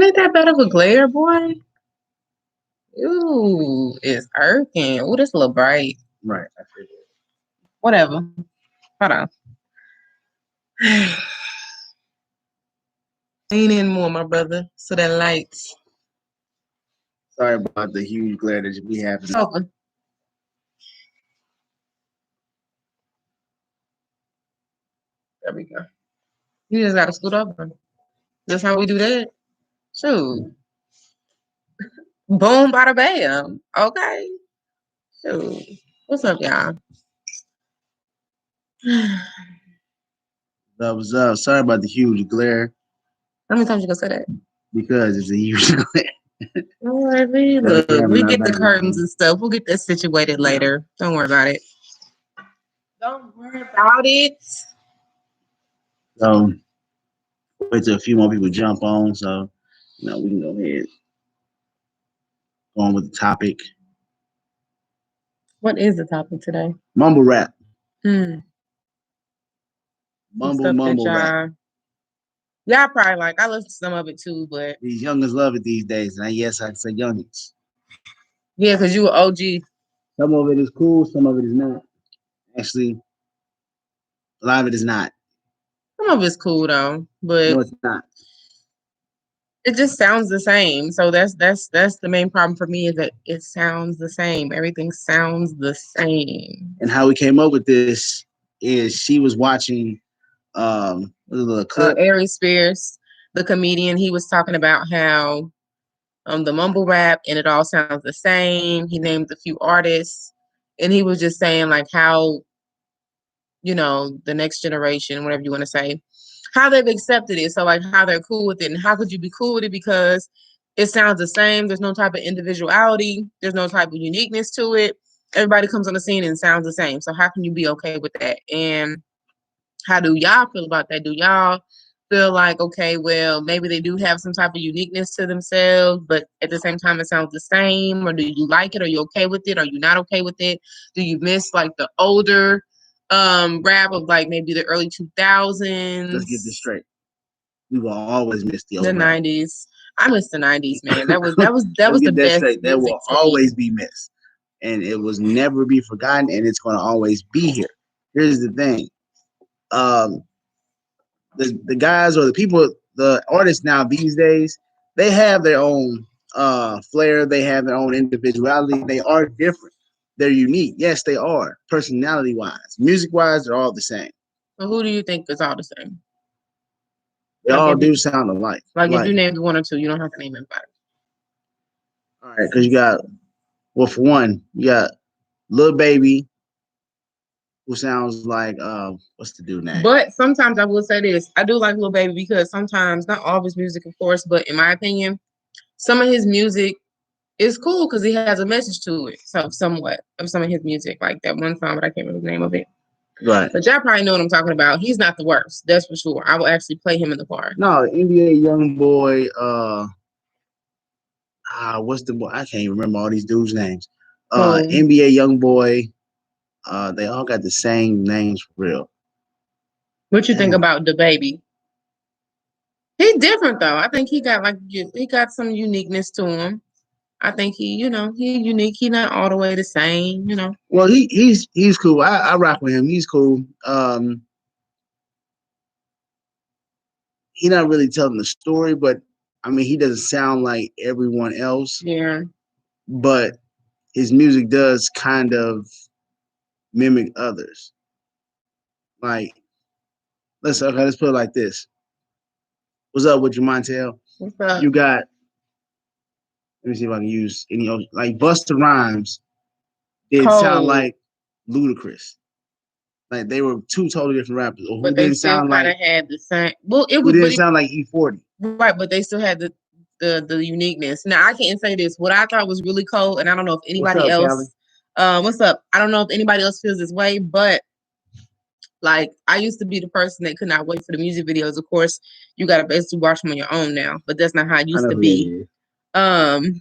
Ain't that bad of a glare, boy? Ooh, it's irking. Ooh, that's a little bright. Right, I figured. Whatever. Hold on. Lean in more, my brother, so that lights. Sorry about the huge glare that we have. Open. There we go. You just gotta scoot over. That's how we do that. Shoot. Boom, bada bam. Okay. Shoot. What's up, y'all? That was up. Sorry about the huge glare. How many times you gonna say that? Because it's a huge glare. Don't worry. Look, we get the curtains and stuff. We'll get that situated later. Don't worry about it. Don't worry about it. So wait till a few more people jump on. So we can go ahead. Go on with the topic. What is the topic today? Mumble rap. Mumble rap. Y'all probably like. I listen to some of it too, but these youngins love it these days. And yes, I can say youngins. Yeah, because you were OG. Some of it is cool, some of it is not. Actually, a lot of it is not. Some of it's cool though, but no, it's not. It just sounds the same. So that's the main problem for me, is that it sounds the same. Everything sounds the same. And how we came up with this is she was watching Ari Spears, the comedian. He was talking about how the mumble rap and it all sounds the same. He named a few artists, and he was just saying like how, the next generation, whatever you want to say, how they've accepted it. So like how they're cool with it, and how could you be cool with it because it sounds the same. There's no type of individuality. There's no type of uniqueness to it. Everybody comes on the scene and sounds the same. So how can you be okay with that? And how do y'all feel about that? Do y'all feel like, okay, well, maybe they do have some type of uniqueness to themselves, but at the same time it sounds the same? Or do you like it? Are you okay with it? Are you not okay with it? Do you miss like the older rap of like maybe the early 2000s? Let's get this straight. We will always miss the old the rap. 90s. I miss the 90s, man. That was the best. Straight. That will always be missed, and it was never be forgotten, and it's going to always be here. Here's the thing: the guys or the people, the artists now these days, they have their own flair. They have their own individuality. They are different. They're unique. Yes, they are. Personality wise, music wise, they're all the same. So who do you think is all the same? They all do sound alike. Like if you named one or two, you don't have to name everybody. All right, because you got, well, for one, you got Lil Baby, who sounds like what's the dude name? But sometimes I will say this: I do like Lil Baby because sometimes, not all of his music, of course, but in my opinion, some of his music is cool because he has a message to it. So somewhat of some of his music, like that one song, but I can't remember the name of it. Right. But y'all probably know what I'm talking about. He's not the worst, that's for sure. I will actually play him in the car. No, NBA young boy. What's the boy? I can't even remember all these dudes' names. NBA young boy. They all got the same names for real. What you think about the baby? He's different though. I think he got some uniqueness to him. I think he unique. He's not all the way the same, Well, he's cool. I rock with him. He's cool. He's not really telling the story, but I mean, he doesn't sound like everyone else. Yeah. But his music does kind of mimic others. Like, let's put it like this. What's up with you, Montel? What's up? You got, let me see if I can use any, like Busta Rhymes did sound like Ludacris. Like they were two totally different rappers. Or but they still kind of had the same. Well, it was. Didn't sound like E40. Right, but they still had the uniqueness. Now I can't say this. What I thought was really cool, and I don't know if anybody else. What's up? I don't know if anybody else feels this way, but like I used to be the person that could not wait for the music videos. Of course, you got to basically watch them on your own now, but that's not how it used to be. That's alright.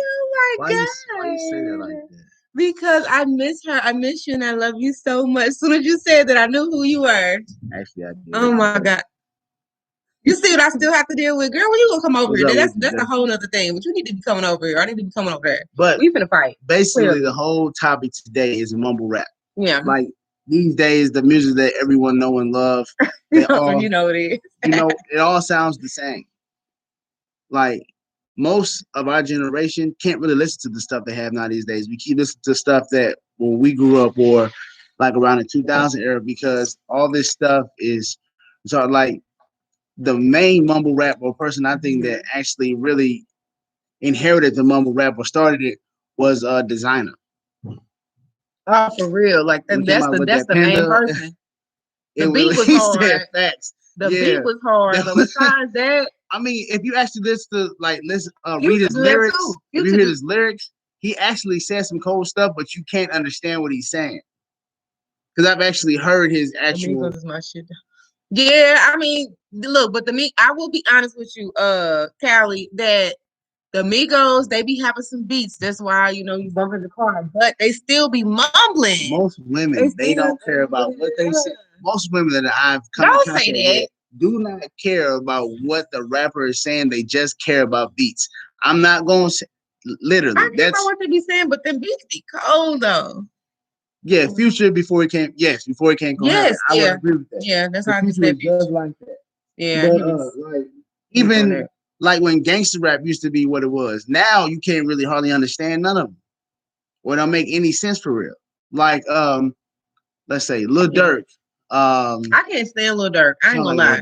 Oh my god! Why you say that like that? Because I miss her. I miss you, and I love you so much. As soon as you said that, I knew who you were. Actually, I did. Oh my god! You see what I still have to deal with, girl? When you gonna come over What's here? up with you, That's a Jay? whole other thing. But you need to be coming over here. I need to be coming over there. But We finna fight. basically, Clearly. the whole topic today is mumble rap. Yeah. Like these days, the music that everyone know and love, they all, You know what it is. it all sounds the same. Like most of our generation can't really listen to the stuff they have now these days. We keep listening to stuff that when we grew up or like around the 2000 era because all this stuff is so like the main mumble rap or person I think that actually really inherited the mumble rap or started it was Designer. Oh, for real. Like When he came out with that's that the main Panda, person. The it beat was was he hard. said facts. The Yeah. beat was hard, That but was- besides that, I mean, if you actually listen to you read could his do that lyrics, too. if you hear his lyrics, he actually says some cold stuff, but you can't understand what he's saying. Because I've actually heard his actual. Amigos is my shit. Yeah, I mean, look, but I will be honest with you, Callie, that the Migos, they be having some beats. That's why, you bump in the car, but they still be mumbling. Most women, they don't care about what they say. Most women that I've come in contact with do not care about what the rapper is saying. They just care about beats. I'm not going to literally. I care about what they be saying, but them beats be cold though. Yeah, Future before he came. Yes, before he came. Yes, I would agree with that. Yeah, that's how I Future was just like that. Yeah, but like even like when gangster rap used to be what it was. Now you can't really hardly understand none of them. Or don't make any sense for real. Like let's say Lil Durk. I can't stand Lil Durk. I ain't gonna lie.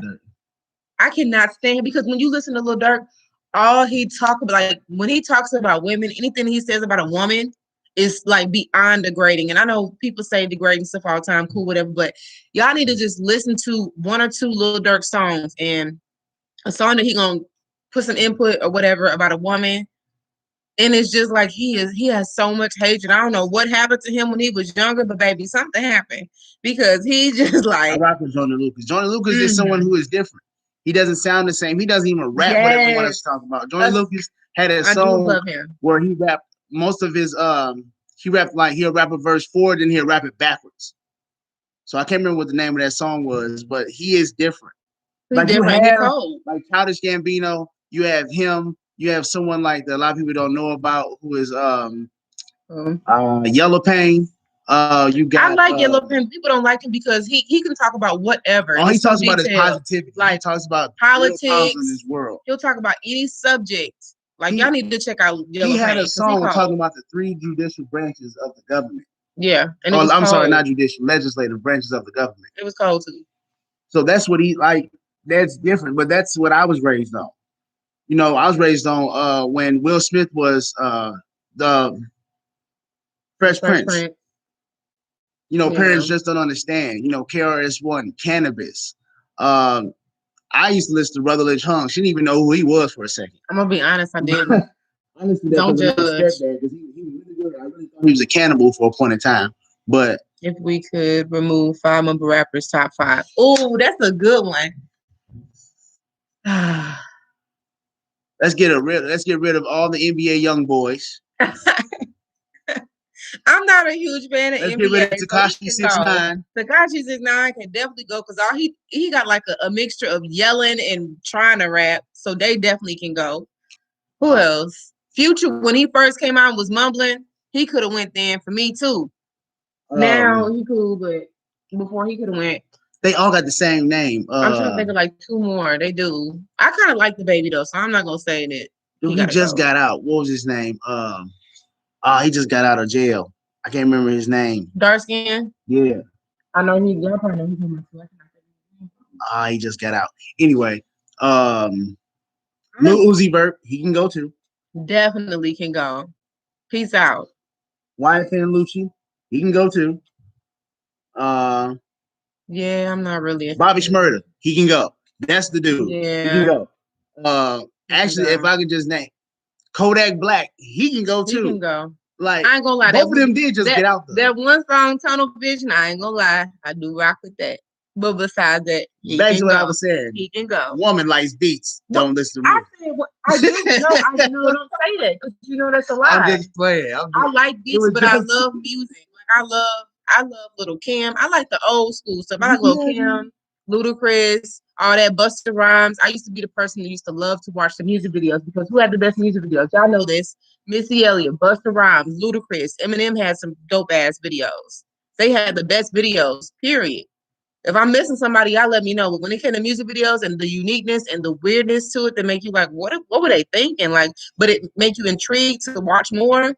I cannot stand him because when you listen to Lil Durk, all he talk about, like when he talks about women, anything he says about a woman is like beyond degrading. And I know people say degrading stuff all the time, cool, whatever, but y'all need to just listen to one or two Lil Durk songs and a song that he gonna put some input or whatever about a woman. And it's just like he has so much hatred. I don't know what happened to him when he was younger, but baby, something happened because he just like. I rock with Johnny Lucas. Johnny Lucas is someone who is different. He doesn't sound the same. He doesn't even rap what everyone else talking about. Johnny Lucas had a song where he rapped most of his he rapped like he'll rap a verse forward and he'll rap it backwards. So I can't remember what the name of that song was, but he is different. Like you have like Childish Gambino, you have him, you have someone like that a lot of people don't know about who is Yellow Pain. You got. I like Yellow Pain. People don't like him because he can talk about whatever. Oh, he talks about his positivity. Like he talks about politics in this world. He'll talk about any subject. Like y'all need to check out Yellow Pain. He had a song talking about the 3 judicial branches of the government. Yeah, and I'm sorry, not judicial, legislative branches of the government. It was cold too. So that's what he like. That's different, but that's what I was raised on. I was raised on when Will Smith was the Fresh Prince. Parents just don't understand. KRS-One, Cannabis. I used to listen to Rutherledge Hung. She didn't even know who he was for a second. I'm gonna be honest, I didn't. Honestly, don't judge. Because he was really good. I really thought he was a cannibal for a point in time. But if we could remove 5 Mumble Rappers top 5. Oh, that's a good one. Let's get rid of all the NBA young boys. I'm not a huge fan of Let's NBA. Get rid of Tekashi 6ix9ine. Tekashi 6ix9ine can definitely go because he got like a mixture of yelling and trying to rap, so they definitely can go. Who else? Future, when he first came out and was mumbling, he could have went then for me too. Now he cool, but before he could have went. They all got the same name. I'm trying to think of like 2 more. They do. I kind of like the baby though, so I'm not gonna say that. He just got out. What was his name? He just got out of jail. I can't remember his name. Dark skin? Yeah. I know y'all probably know he's on my he just got out. Anyway, Lil Uzi Vert, he can go too. Definitely can go. Peace out. Wyatt Lucci, he can go too. Yeah, I'm not really. Bobby Shmurda, he can go. That's the dude. Yeah. He can go. Actually, if I could just name Kodak Black, he can go too. He can go. Like, I ain't gonna lie. Both of them did just get out there. That one song, Tunnel Vision, I ain't gonna lie. I do rock with that. But besides that, back to what I was saying. He can go. Woman likes beats. Don't listen to me. I said what I do. No, I know. Don't say that because that's a lie. I'm just playing. I like beats, but I love music. Like I love Little Kim. I like the old school stuff. I like Little Kim, Ludacris, all that Busta Rhymes. I used to be the person who used to love to watch the music videos because who had the best music videos? Y'all know this. Missy Elliott, Busta Rhymes, Ludacris, Eminem had some dope ass videos. They had the best videos, period. If I'm missing somebody, y'all let me know. But when it came to music videos and the uniqueness and the weirdness to it that make you like, what were they thinking? Like, but it make you intrigued to watch more.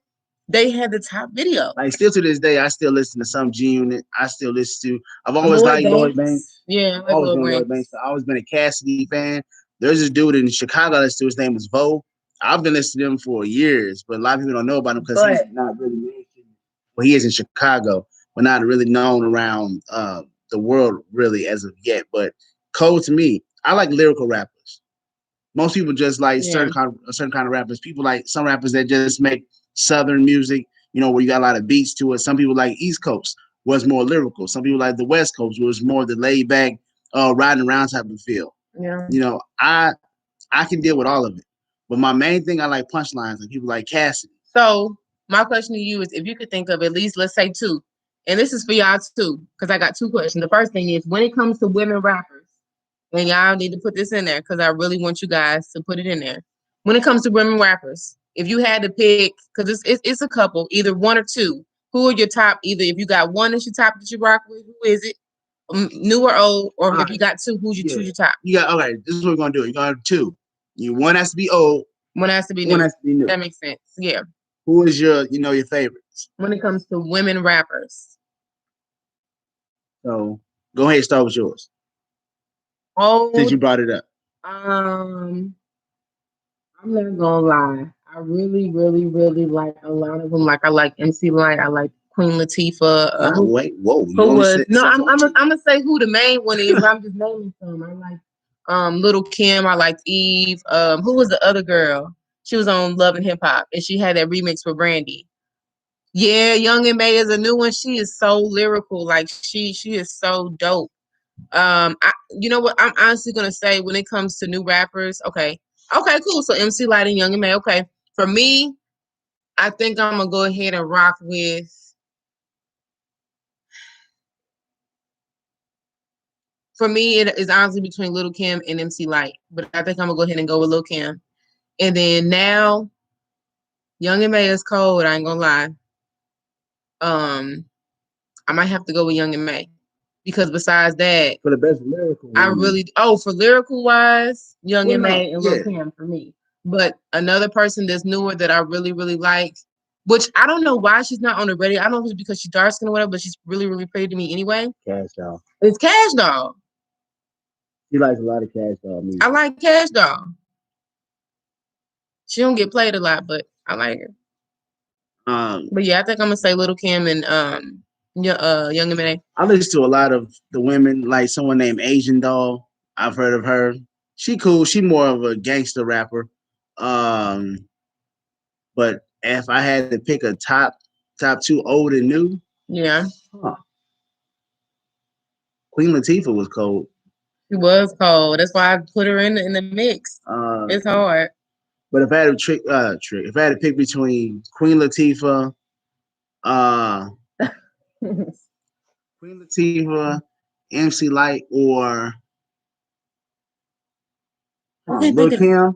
They had the top video. Like still to this day, I still listen to some G Unit. I still listen to. I've always Lloyd liked Lloyd Banks. Banks. Yeah, I've like always Lloyd been Lloyd Banks. Banks. I've always been a Cassidy fan. There's this dude in Chicago. Let's do his name is Vo. I've been listening to him for years, but a lot of people don't know about him because he's But not really mainstream. Well, he is in Chicago, but not really known around the world really as of yet. But Cole to me, I like lyrical rappers. Most people just like yeah, certain kind of rappers. People like some rappers that just make southern music, you know, where you got a lot of beats to it. Some people like East Coast was more lyrical. Some people like the West Coast was more the laid back, riding around type of feel. yeah. You know, I can deal with all of it, but my main thing I like punchlines. Like people like Cassidy. So my question to you is, if you could think of at least, let's say two, and this is for y'all too, because I got two questions. The first thing is, when it comes to women rappers, and y'all need to put this in there because I really want you guys to put it in there. When it comes to women rappers, if you had to pick, because it's a couple, either one or two, who are your top? Either if you got one that's your top that you rock with, who is it? New or old, or if you got two, who's your top? You got okay. This is what we're gonna do. You're gonna have two. You one has to be old. One has to be One new. has to be new. That makes sense. Yeah. Who is your favorites? When it comes to women rappers, So go ahead and start with yours since old. you brought it up. Um, I'm not gonna lie. I really, really, really like a lot of them. Like I like MC Light. I like Queen Latifah. Wait, whoa! You Who only was said no? seven. I'm gonna say who the main one is. But I'm just naming some. I like Little Kim. I liked Eve. Who was the other girl? She was on Love and Hip Hop, and she had that remix for Brandy. Yeah, Young and May is a new one. She is so lyrical. Like she is so dope. You know what? I'm honestly gonna say when it comes to new rappers, okay, cool. So MC Light and Young and May. Okay, for me, I think I'm gonna go ahead and rock with. For me, it is honestly between Little Kim and MC Light, but I think I'm gonna go ahead and go with Little Kim. And then now, Young and May is cold. I ain't gonna lie. Um, I might have to go with Young and May because besides that, For the best lyrical I woman. really for lyrical wise, Young Well, and no, May and yeah. Lil Kim for me. But another person that's newer that I really really like, which I don't know why she's not on the radio. I don't know if it's because she's dark skinned or whatever, but she's really really pretty to me anyway. Cash Doll. It's Cash Doll. She likes a lot of Cash Doll music. I like Cash Doll. She don't get played a lot, but I like her. But yeah, I think I'm gonna say Little Kim and Young and May. I listen to a lot of the women, like someone named Asian Doll. I've heard of her. She cool. She more of a gangster rapper. Um, but if I had to pick a top two, old and new, Yeah, huh, Queen Latifah was cold. she was cold. That's why I put her in the mix. It's hard. But if I had if I had to pick between Queen Latifah, uh, Queen Latifah, MC Light, or Lil Kim,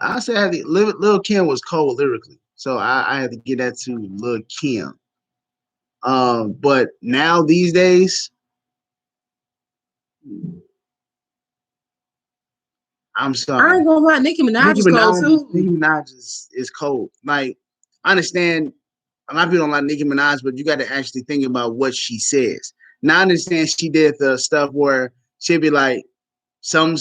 I said Lil Kim was cold lyrically, so I had to give that to Lil Kim. But now these days, I'm sorry. I ain't gonna lie, Nicki Minaj is cold too. Nicki Minaj is cold. Like, I understand a lot of people don't like Nicki Minaj, but you got to actually think about what she says. Now I understand she did the stuff where she'd be like, some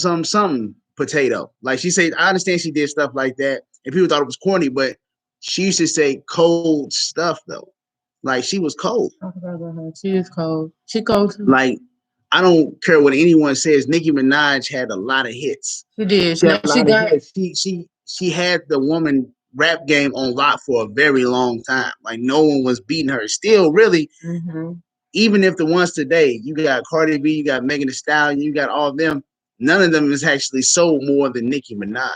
potato. Like she said, I understand she did stuff like that, and people thought it was corny, but she used to say cold stuff though. Like she was cold. I forgot about her. She is cold. She cold too. Like I don't care what anyone says. Nicki Minaj had a lot of hits. She did. She had a lot of hits. She had the woman rap game on lock for a very long time. Like no one was beating her. Still, really, even if the ones today, you got Cardi B, you got Megan Thee Stallion, you got all of them. None of them has actually sold more than Nicki Minaj.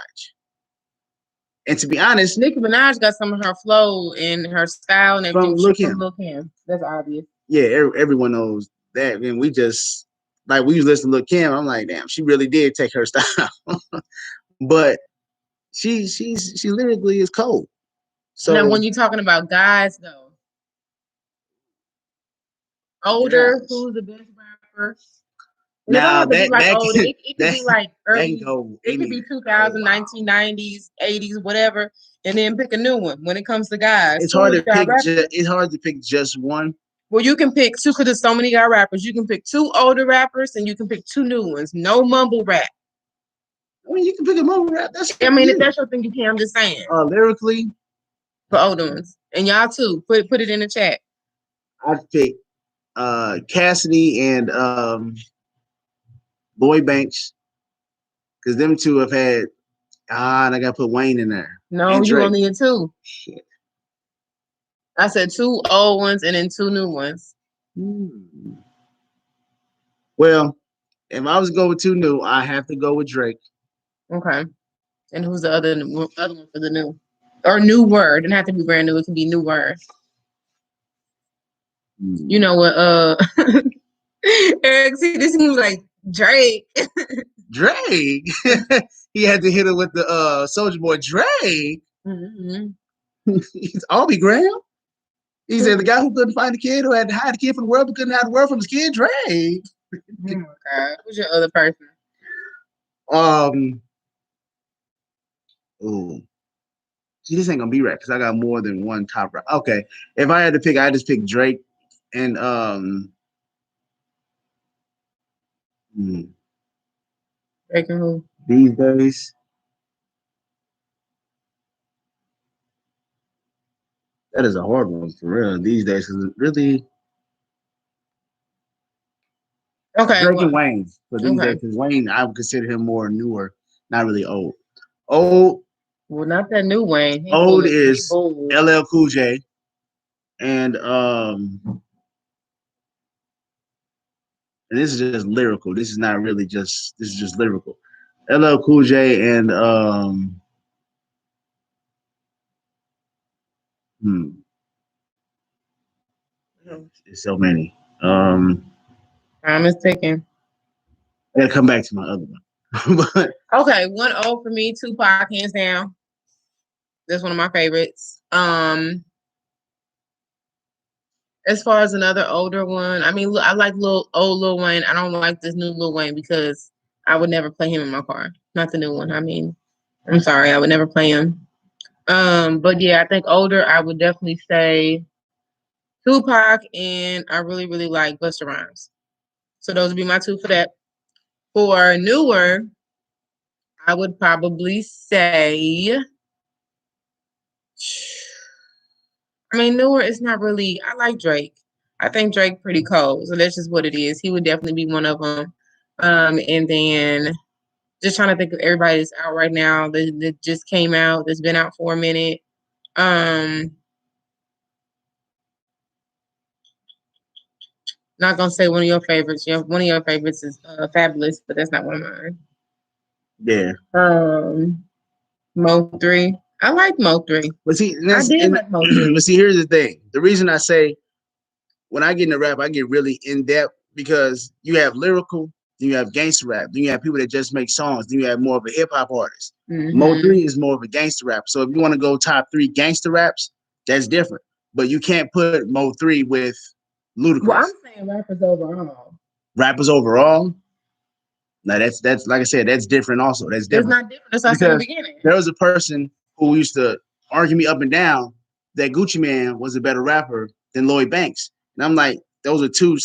And to be honest, Nicki Minaj got some of her flow and her style and everything. From Lil' Kim. Lil' Kim. That's obvious. Yeah, everyone knows that. And we just like we was listening to Lil' Kim. I'm like, damn, she really did take her style, but she lyrically is cold. Now, So when you're talking about guys, though, older, guys, who's the best rapper? And it don't now have to be that like that old. can It could that be like that can early. go It could be anywhere. 2000, Oh wow, 1990s, 80s, whatever, and then pick a new one. When it comes to guys, it's who hard is to y'all pick. rapping? It's hard to pick just one. Well, you can pick two because there's so many guy rappers. You can pick two older rappers and you can pick two new ones. No mumble rap. I mean, you can pick a mumble rap. That's I for mean, if you. that's your thing, you can. I'm just saying Lyrically, for older ones, and y'all too. Put it in the chat. I'd pick Cassidy and Lloyd Banks because them two have had. And I gotta put Wayne in there No, and you Drake. only in two. Shit. I said two old ones and then two new ones. Hmm. Well, if I was to go with two new, I have to go with Drake. Okay. And who's the other one for the new or new word? It doesn't have to be brand new. It can be new word. You know what? Eric, see, this seems like Drake. Drake. He had to hit it with the Soldier Boy Drake. Mm-hmm. He's Albie Graham. He said the guy who couldn't find the kid, who had to hide the kid from the world, but couldn't hide the world from his kid, Drake. Oh my God. Who's your other person? Oh, see, this ain't gonna be right because I got more than one top rap. Okay, if I had to pick, I just pick Drake and Drake and who? these days. That is a hard one for real these days because really Okay. Drake Well, and Wayne for these okay. days because Wayne I would consider him more newer, not really old. Old Well, not that new Wayne. He old full of he is bold. LL Cool J and this is just lyrical. This is not really just this is just lyrical. LL Cool J and hmm, it's so many. Time is ticking. I gotta come back to my other one. But Okay, one O for me. Tupac, hands down. That's one of my favorites. As far as another older one, I mean, I like old Lil Wayne. I don't like this new Lil Wayne because I would never play him in my car. Not the new one. I mean, I'm sorry, I would never play him. But yeah, I think older, I would definitely say Tupac, and I really, really like Busta Rhymes. So those would be my two for that. For newer, I would probably say, I mean, newer is not really. I like Drake. I think Drake pretty cold, so that's just what it is. He would definitely be one of them. And then just trying to think of everybody that's out right now that just came out, that's been out for a minute. Not gonna say one of your favorites. One of your favorites is Fabulous, but that's not one of mine. yeah, Mo 3. I like Mo 3. but see, I did like Mo 3. but see, here's the thing. The reason I say when I get into rap, I get really in depth because you have lyrical, then you have gangster rap, then you have people that just make songs, then you have more of a hip hop artist. Mo Mm-hmm. 3 is more of a gangster rap. So if you want to go top three gangster raps, that's different. But you can't put Mo 3 with Well, I'm Ludacris. saying rappers overall. Rappers overall, now that's like I said, that's different also. That's It's different not different. That's what I said in the because beginning. there was a person who used to argue me up and down that Gucci Man was a better rapper than Lloyd Banks, and I'm like, those are two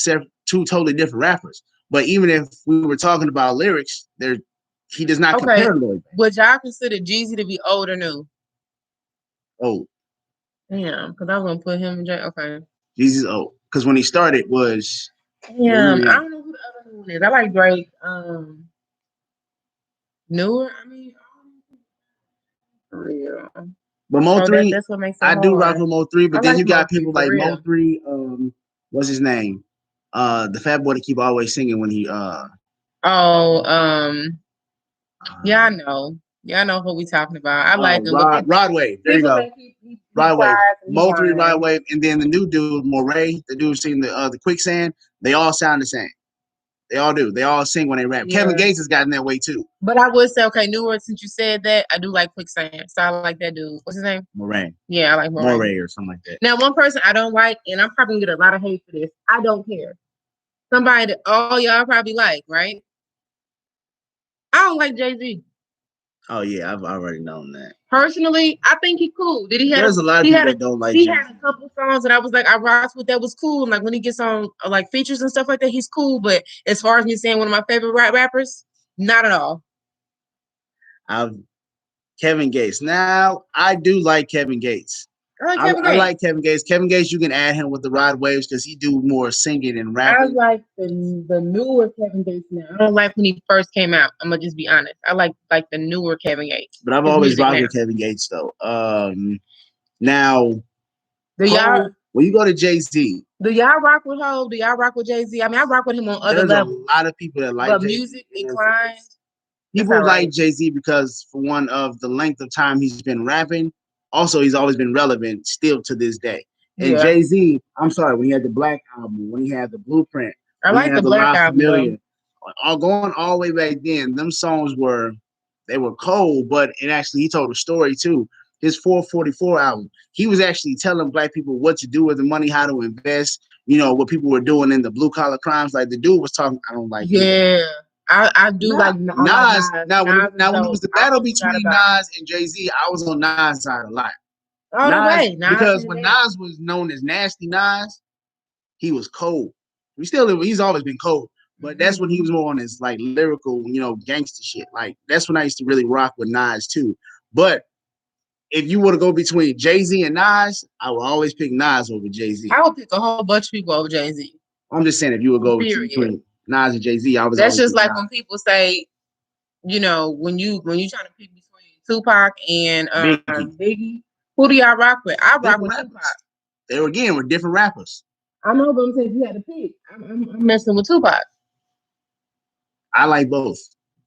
totally different rappers. But even if we were talking about lyrics, there he does not Okay. compare to Lloyd Banks. Would y'all consider Jeezy to be old or new? Oh, Damn, because I was gonna put him in jail. Okay. Jesus, oh, because when he started was Damn, I don't know who the other one is. I like Drake. Newer. I mean, for real. but Mo So 3, that's what makes it I do rock hard. with Mo 3, I but then like you Mo got 3 people for like Mo real. 3, what's his name? The fat boy that keep always singing when he Oh, yeah, I know. Yeah, I know who we talking about. I like him, but Rod Wave. There you people go. think he Rod Wave. quiet and he Mo 3 Rod lying. Wave, and then the new dude, Moray, the dude seen the quicksand, they all sound the same. They all do. They all sing when they rap. Yeah. Kevin Gates has gotten that way too. But I would say, okay, newer, since you said that, I do like Quicksand. So I like that dude. What's his name? Moran. Yeah, I like Moran. Moray or something like that. Now, one person I don't like, and I'm probably going to get a lot of hate for this. I don't care. Somebody that all y'all probably like, right? I don't like Jay-Z. Oh yeah, I've already known that. Personally, I think he's cool. There's a lot of people that don't like he Jay-Z. had a couple songs that I was like, I rocked with that was cool. And like when he gets on like features and stuff like that, he's cool. But as far as me saying one of my favorite rappers, not at all. Kevin Gates. Now I do like Kevin Gates. I like Kevin Gates. Kevin Gates, you can add him with the Rod Waves because he do more singing and rapping. I like the newer Kevin Gates now. I don't like when he first came out. I'm gonna just be honest. I like the newer Kevin Gates. But I've always rocked with Kevin Gates though. Now, when you go to Jay-Z, do y'all rock with Hov? Do y'all rock with Jay-Z? I mean, I rock with him on other levels. There's a lot of people that like but Jay-Z. Music inclined. People like Jay-Z because for one of the length of time he's been rapping. Also, he's always been relevant still to this day. And Jay-Z, I'm sorry, when he had the Black album, when he had the Blueprint, I like the Black album. Going all the way back then, them songs were cold, but it actually he told a story too. His 444 album, he was actually telling Black people what to do with the money, how to invest, what people were doing in the blue collar crimes. Like the dude was talking, I don't like it. I do like Nas. Now when it was the battle between Nas and Jay-Z, I was on Nas' side a lot. Because when Nas was known as Nasty Nas, he was cold. He's always been cold, but that's when he was more on his like lyrical, gangster shit. Like that's when I used to really rock with Nas too. But if you were to go between Jay-Z and Nas, I would always pick Nas over Jay-Z. I would pick a whole bunch of people over Jay-Z. I'm just saying if you would go between Nas and Jay-Z, that's just like when people say, when you trying to pick between Tupac and Biggie, who do y'all rock with? I rock with Tupac. They were different rappers. I know, but I'm saying if you had to pick, I'm messing with Tupac. I like both.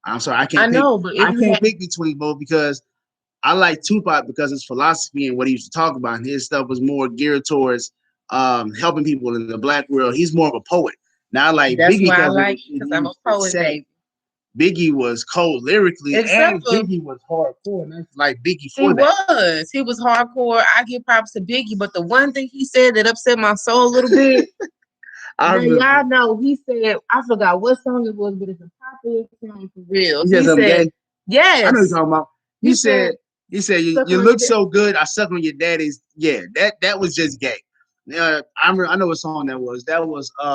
I'm sorry, I can't. I can't pick between both because I like Tupac because his philosophy and what he used to talk about. And his stuff was more geared towards helping people in the Black world. He's more of a poet. Now, like that's Biggie, because I'm a poet. Biggie was cold lyrically, and Biggie was hardcore. And that's like Biggie for that. He was hardcore. I give props to Biggie, but the one thing he said that upset my soul a little bit. Y'all know he said, I forgot what song it was, but it's a popular song for real. He said, yes. I know what you're talking about. He said, you look so good. I suck on your daddy's. Yeah, that was just gay. I know what song that was. That was I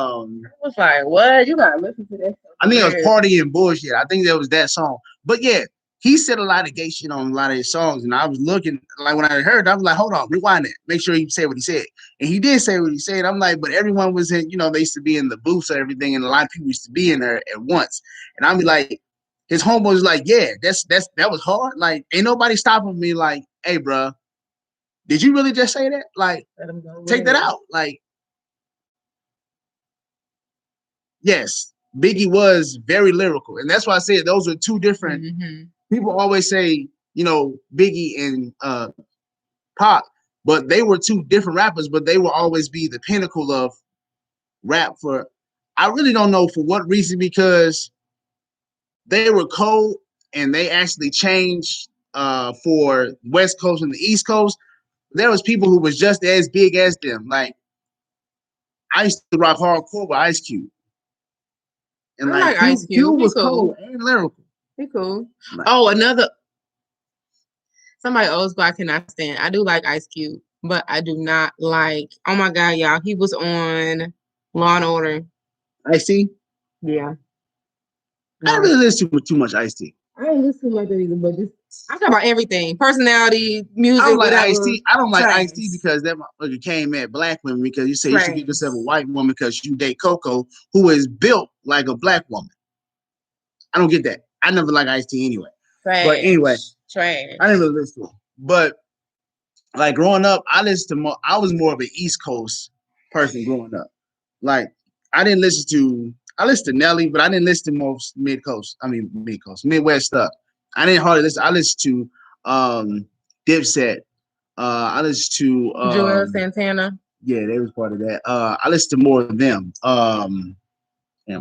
was like, what? You gotta listen to that song. I think it was Party and Bullshit. I think that was that song. But yeah, he said a lot of gay shit on a lot of his songs. And I was looking, like when I heard it, I was like, hold on, rewind it. Make sure he said what he said. And he did say what he said. I'm like, but everyone was in, they used to be in the booths or everything, and a lot of people used to be in there at once. And I'm like, his homeboy was like, yeah, that was hard. Like, ain't nobody stopping me like, hey, bro, did you really just say that? Like, take that out. Like, yes, Biggie was very lyrical. And that's why I said those are two different. People always say, Biggie and Pac, but they were two different rappers, but they will always be the pinnacle of rap I really don't know for what reason, because they were cold and they actually changed for West Coast and the East Coast. There was people who was just as big as them. Like, I used to rock hardcore with Ice Cube. And I like Ice Cube. Cube was cool and lyrical. He cool. Another somebody else who I cannot stand. I do like Ice Cube, but I do not like. Oh my God, y'all! He was on Law and Order. Ice-T? Yeah. I don't really listen to too much Ice-T. I don't listen like that either, but I talk about everything: personality, music. I don't like Ice-T. I don't like Ice-T because that motherfucker came at Black women because you say you should give yourself a white woman because you date Coco, who is built like a Black woman. I don't get that. I never like Ice-T anyway. But anyway, I didn't really listen to him. But like growing up, I was more of an East Coast person growing up. Like I listened to Nelly, but I didn't listen to most Midwest stuff. I didn't hardly listen. I listened to Dipset. I listened to Joel Santana. Yeah, they was part of that. I listened to more of them.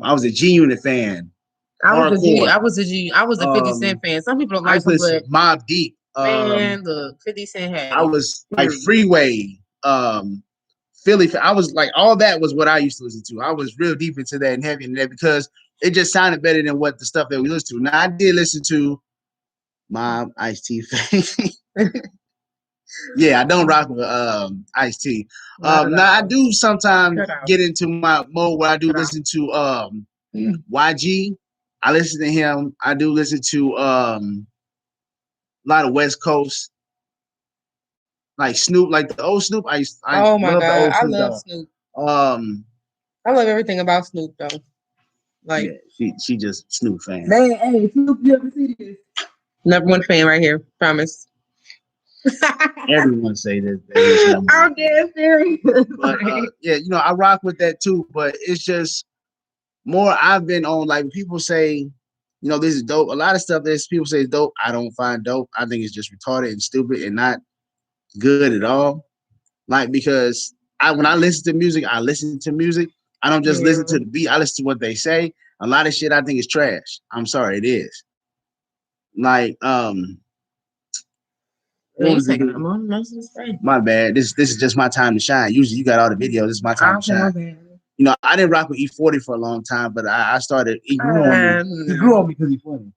I was a G Unit fan. Hardcore. I was a 50 Cent fan. Some people don't I like used to him, listen but to Mobb Deep. man, the 50 Cent had I it. was like Period. Freeway, Philly. I was like all that was what I used to listen to. I was real deep into that and heavy into that because it just sounded better than what the stuff that we listened to. Now I did listen to Mob Ice-T thing. Yeah, I don't rock with Ice-T. Not at Now I all. do sometimes Cut out. get into my mode where I do Cut out. listen to YG. I listen to him. I do listen to a lot of West Coast, like Snoop, like the old Snoop. I Oh my love the God. old I Snoop love dog. Snoop. Um, I love everything about Snoop though. yeah, Like, she just Snoop fan. man, hey, Snoop, you ever see this? Number one fan right here. Promise. Everyone say that he's number one. I'm dead serious. But yeah, you know, I rock with that too. But it's just more I've been on like people say, you know, this is dope. A lot of stuff that people say is dope. I don't find dope. I think it's just retarded and stupid and not good at all. Like because when I listen to music, I listen to music. I don't just listen to Yeah. the beat. I listen to what they say. A lot of shit I think is trash. I'm sorry, it is. Like what You was the taking dude? them on most of the day. My bad. This is just my time to shine. Usually you got all the videos. This is my time to Okay, my shine. bad. You know, I didn't rock with E40 for a long time, but I started. He grew on me. He No. grew on me because he's funny.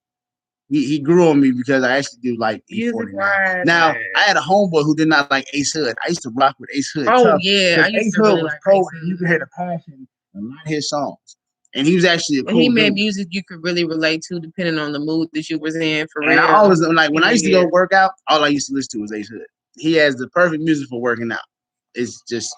He grew on me because I actually do like Music E40 now. wise, Now man. I had a homeboy who did not like Ace Hood. I used to rock with Ace Hood Oh tough yeah, I because used Ace to Hood really was like Ace cold and you Hood. could hear the passion in a lot of his songs. And he was actually a And he cool made dude. music you could really relate to, depending on the mood that you was in. For And I real, always like when I used to yeah. go work out, all I used to listen to was Ace Hood. He has the perfect music for working out. It's just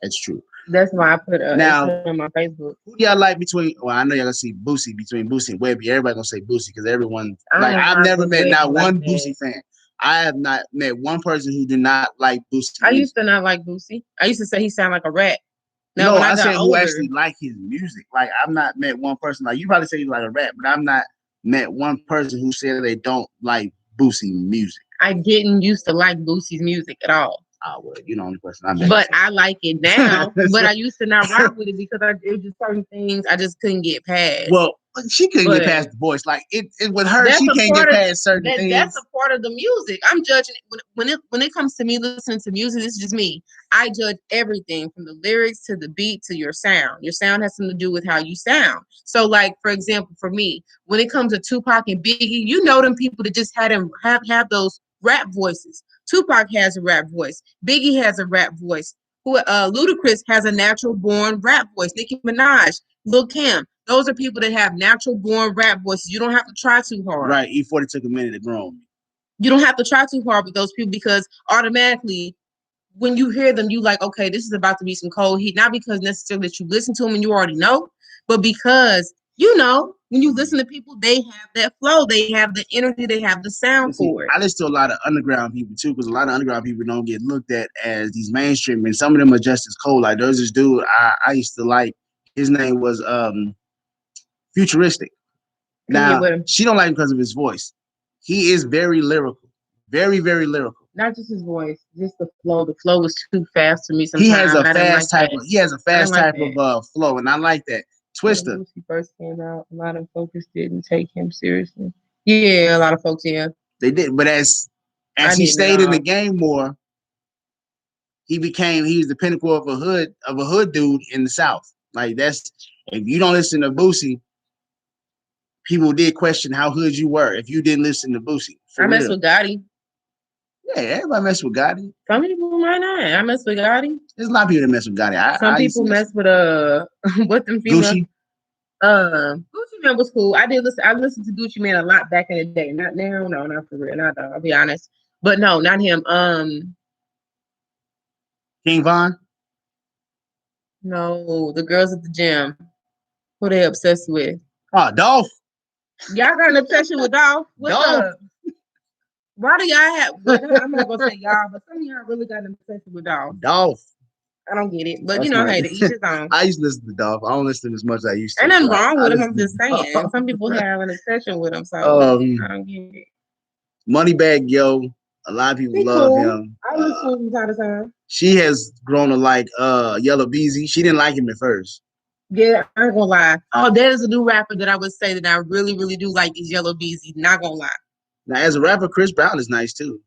it's true. That's why I put Ace Now, Hood on my Facebook. who do y'all like between? Well, I know y'all gonna see Boosie between Boosie and Webby. Everybody gonna say Boosie because everyone I like don't I've rock never with met Webby not like one that. Boosie fan. I have not met one person who did not like Boosie I used music. to not like Boosie. I used to say he sounded like a rat. Now No, when I I got said who older, actually like his music. Like I've not met one person like you probably say he's like a rap, but I've not met one person who said they don't like Boosie music. I didn't used to like Boosie's music at all. Oh well, you're the only person I met. But I like it now. But I used to not rock with it because it was just certain things I just couldn't get past. Well, she couldn't get But past the voice. Like it with her, that's she a can't part get of past certain that. things. That's a part of the music. I'm judging it when it comes to me listening to music. It's just me. I judge everything from the lyrics to the beat to your sound. Your sound has something to do with how you sound. So, like for example, for me, when it comes to Tupac and Biggie, you know them people that just had them have those rap voices. Tupac has a rap voice. Biggie has a rap voice. Who Ludacris has a natural born rap voice. Nicki Minaj, Lil Kim. Those are people that have natural born rap voices. You don't have to try too hard. Right. E40 took a minute to grow on me. You don't have to try too hard with those people because automatically when you hear them, you like, okay, this is about to be some cold heat. Not because necessarily that you listen to them and you already know, but because you know when you listen to people, they have that flow, they have the energy, they have the sound See, for it. I listen to a lot of underground people too, because a lot of underground people don't get looked at as these mainstream, and some of them are just as cold. Like there's this dude I used to like. His name was Futuristic. Now she don't like him because of his voice. He is very lyrical, very lyrical. Not just his voice, just the flow. The flow was too fast for me sometimes. He has a fast type of. He has a fast type of flow, and I like that. Twister. When he first came out, a lot of folks didn't take him seriously. Yeah, a lot of folks, yeah. They did, but as he stayed in the game more, he was the pinnacle of a hood dude in the South. Like that's if you don't listen to Boosie, people did question how hood you were if you didn't listen to Boosie. I mess with Gotti. Yeah, everybody mess with Gotti. Some people might not. I mess with Gotti. There's a lot of people that mess with Gotti. Some people mess with what them females. Gucci. Gucci Man was cool. I listened to Gucci Man a lot back in the day. Not now, no, not for real. Not though, I'll be honest. But no, not him. King Von. No, the girls at the gym. Who they obsessed with? Oh, Dolph. Y'all got an obsession with Dolph? What's up? Why do y'all have? I'm not gonna say y'all, but some of y'all really got an obsession with Dolph. Dolph. I don't get it, but you know, hey, to each his own. I used to listen to Dolph. I don't listen as much as I used to. Ain't nothing wrong with him. I'm just saying. Some people have an obsession with him, so I don't get it. Moneybag Yo. A lot of people love him. I listen to him from time to time. She has grown to like Yellow Beezy. She didn't like him at first. Yeah, I ain't gonna lie. Oh, there's a new rapper that I would say that I really, really do like is Yellow Beezy. Not gonna lie. Now, as a rapper, Chris Brown is nice too.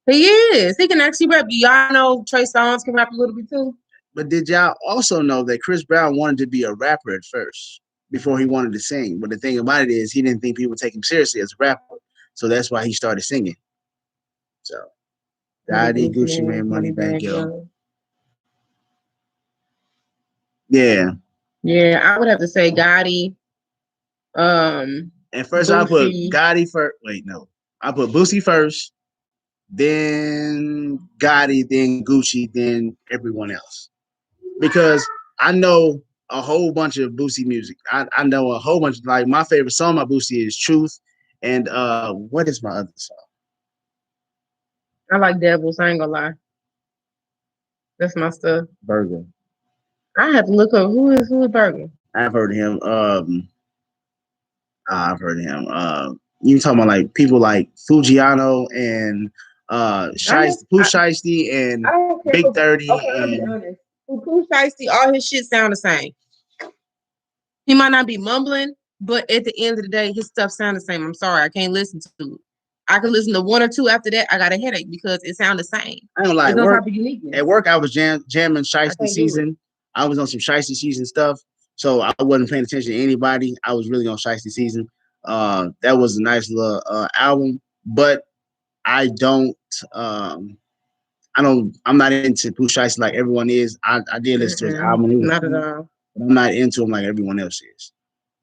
He is. He can actually rap. Do y'all know Trey Songz can rap a little bit too? But did y'all also know that Chris Brown wanted to be a rapper at first before he wanted to sing? But the thing about it is, he didn't think people would take him seriously as a rapper, so that's why he started singing. So, Daddy, Gucci Man, Money Bag Yo. Yeah. Yeah, I would have to say Gotti. Um, And first, I put Boosie. Gotti first. Wait, no, I put Boosie first, then Gotti, then Gucci, then everyone else. Because I know a whole bunch of Boosie music. I know a whole bunch. Like my favorite song by Boosie is Truth, and what is my other song? I like Devils. I ain't gonna lie. That's my stuff. Burger. I have to look up who is Burger. I've heard of him. I've heard of him. You talking about like people like Fujiano and Pooh Shiesty and I don't care. Big 30 Okay, I'll be and honest. Pooh Shiesty, all his shit sound the same. He might not be mumbling, but at the end of the day, his stuff sound the same. I'm sorry, I can't listen to it. I can listen to one or two after that. I got a headache because it sounds the same. I don't like There's no work. type of uniqueness. At work, I was jamming Shiesty season. I was on some Shiesty season stuff, so I wasn't paying attention to anybody. I was really on Shiesty season. That was a nice little album, but I don't. I'm not into Pooh Shiesty like everyone is. I did listen to his album. It was not at all. But I'm not into him like everyone else is.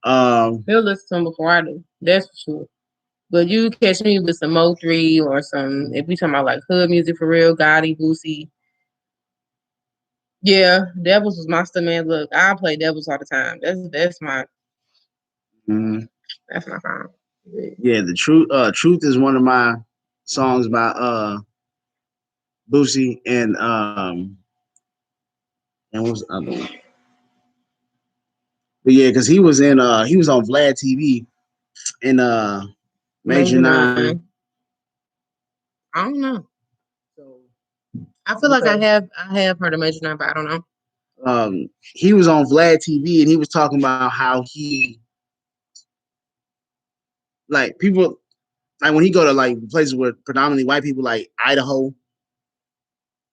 He'll listen to him before I do. That's for sure. But you catch me with some Mo3 or some, if we talking about like hood music for real, Gotti, Boosie. Yeah, Devils was my stuff, man. Look, I play Devils all the time. That's my that's my song. Yeah, the Truth is one of my songs by Boosie and what was the other one? But yeah, because he was on Vlad TV in Major Nine. I don't know. I feel like I have heard of Major Nine, but I don't know. He was on Vlad TV and he was talking about how he like people like when he go to like places where predominantly white people like Idaho,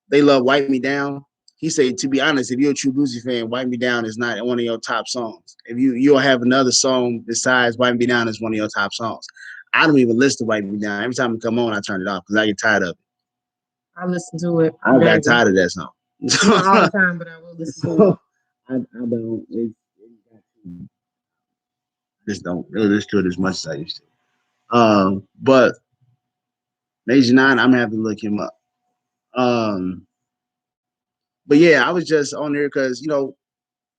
they love Wipe Me Down. He said, to be honest, if you're a true Boosie fan, Wipe Me Down is not one of your top songs. If you'll have another song besides Wipe Me Down is one of your top songs. I don't even listen to Wipe Me Down. Every time it come on, I turn it off because I get tired of it. I listen to it. I got tired of that song. Not all the time, but I will listen to it. I don't. Just don't really listen to it as much as I used to. But Major Nine, I'm gonna have to look him up. But yeah, I was just on there because a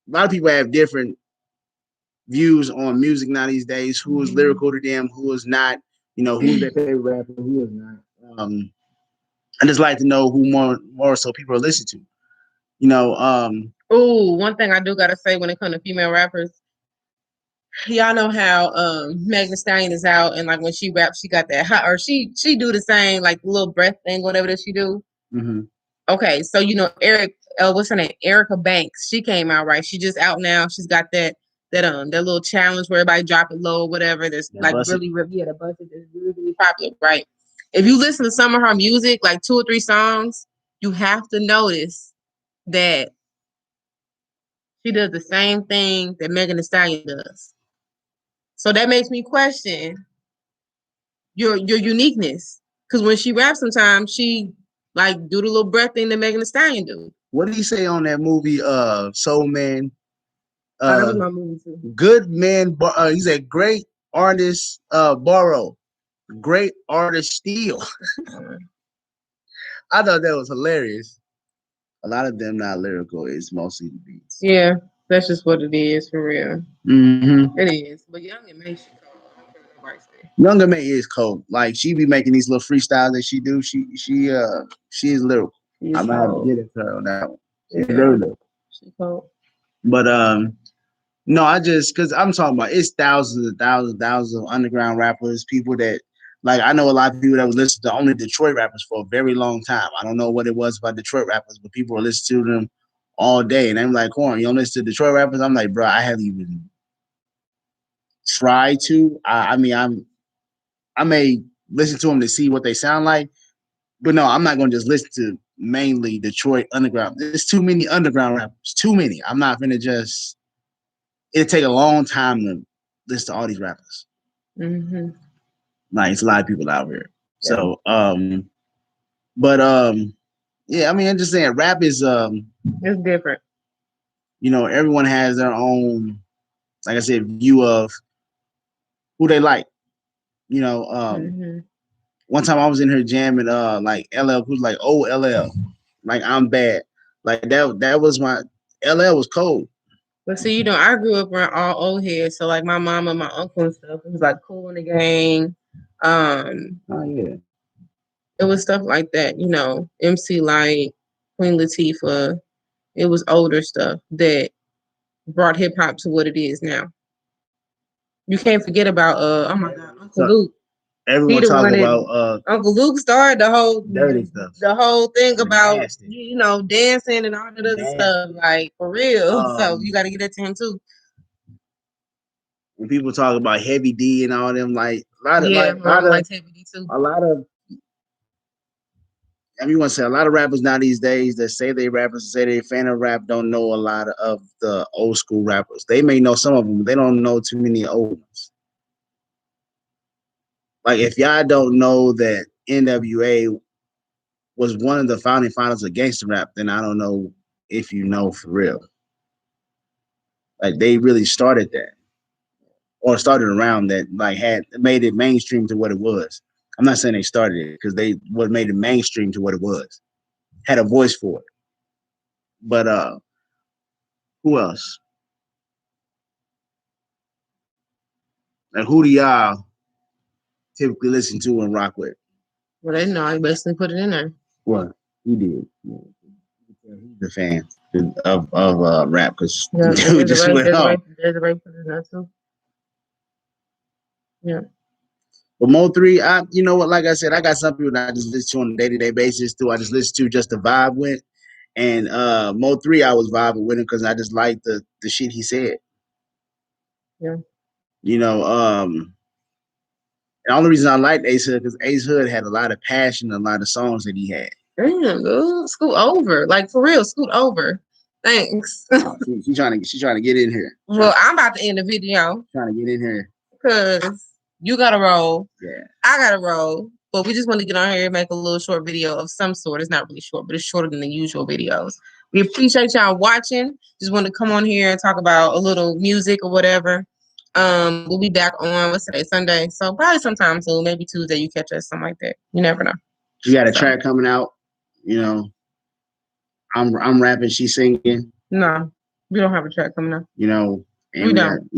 lot of people have different views on music now these days. Who is lyrical to them? Who is not? Who's their favorite rapper? Who is not? I just like to know who more so people are listening to. Oh, one thing I do gotta say when it comes to female rappers, y'all know how Megan Thee Stallion is out and like when she raps, she got that hot, or she do the same like little breath thing, whatever that she do. Mm-hmm. Okay, so what's her name? Erica Banks. She came out, right? She just out now. She's got that little challenge where everybody drop it low or whatever. That's like really the budget is really, really popular, right? If you listen to some of her music, like 2 or 3 songs, you have to notice that she does the same thing that Megan Thee Stallion does. So that makes me question your uniqueness. Because when she raps, sometimes she like do the little breath thing that Megan Thee Stallion do. What did he say on that movie, Soul Man? That was my movie too. Good man. He said, great artist borrow, great artist steal. I thought that was hilarious. A lot of them not lyrical. It's mostly the beats. Yeah, that's just what it is for real. Mm-hmm. It is. But Young M.A, she cold. Young M.A is cold. Like she be making these little freestyles that she do. She is lyrical. I'm gonna have to get it to her on that one. She's very lyrical. She cold. But no, because I'm talking about it's thousands of underground rappers, people that like I know a lot of people that was listening to only Detroit rappers for a very long time. I don't know what it was about Detroit rappers, but people were listening to them all day. And I'm like, Corn, you don't listen to Detroit rappers? I'm like, bro, I haven't even tried to. I mean, I may listen to them to see what they sound like, but no, I'm not gonna just listen to mainly Detroit underground. There's too many underground rappers. Too many. I'm not gonna just. It'd take a long time to listen to all these rappers. Mm-hmm. Like it's a lot of people out here. Yeah. So, but yeah, I mean, I'm just saying, rap is It's different. you know, everyone has their own, like I said, view of who they like. You know, Mm-hmm. one time I was in her jamming, like LL, who's like, oh LL, like I'm bad, like that was my LL was cold. But see, I grew up around all old heads. So like my mom and my uncle and stuff, it was like Cool in the Gang. Oh yeah, It was stuff like that, MC Light, Queen Latifah. It was older stuff that brought hip hop to what it is now. You can't forget about oh my God, Uncle so Luke. He everyone the talk one that about Uncle Luke started dirty stuff, the whole thing about nasty, dancing and all that other nasty. stuff, like for real. So you got to get that to him too. When people talk about Heavy D and all them, like Yeah, my mom likes Heavy D too. a lot of everyone say a lot of rappers now these days that say they rappers, say they fan of rap, don't know a lot of the old school rappers. They may know some of them, but they don't know too many old ones. Like if y'all don't know that NWA was one of the founding fathers of gangster rap, then I don't know if you know for real. Like they really started that, or started around that, like had made it mainstream to what it was. I'm not saying they started it because they what made it mainstream to what it was. Had a voice for it. But who else? Like who do y'all typically listen to and rock with? Well, they know I basically put it in there. What he did. He's a fan of rap because Yeah, dude just went off. there's a rape for this now too. Yeah. But Mo3, you know what? Like I said, I got some people that I just listen to on a day-to-day basis too. I just listen to just to vibe with. And Mo3, I was vibing with him because I just liked the shit he said. Yeah. You know, the only reason I liked Ace Hood because Ace Hood had a lot of passion, a lot of songs that he had. Damn, dude, scoot over, like for real, scoot over. Thanks. She's trying to get in here. Well, I'm about to end the video. Trying to get in here because you gotta roll. Yeah, I gotta roll. But we just want to get on here and make a little short video of some sort. It's not really short, but it's shorter than the usual videos. We appreciate y'all watching. Just want to come on here and talk about a little music or whatever. We'll be back on what's today, Sunday. So probably sometime soon, maybe Tuesday. You catch us, something like that. You never know. You got a track coming out. You know, I'm rapping, she's singing. No, we don't have a track coming out. You know, we don't.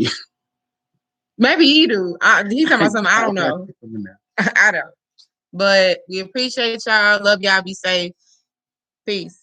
Maybe you do. He's talking about something I don't know. I don't. But we appreciate y'all. Love y'all. Be safe. Peace.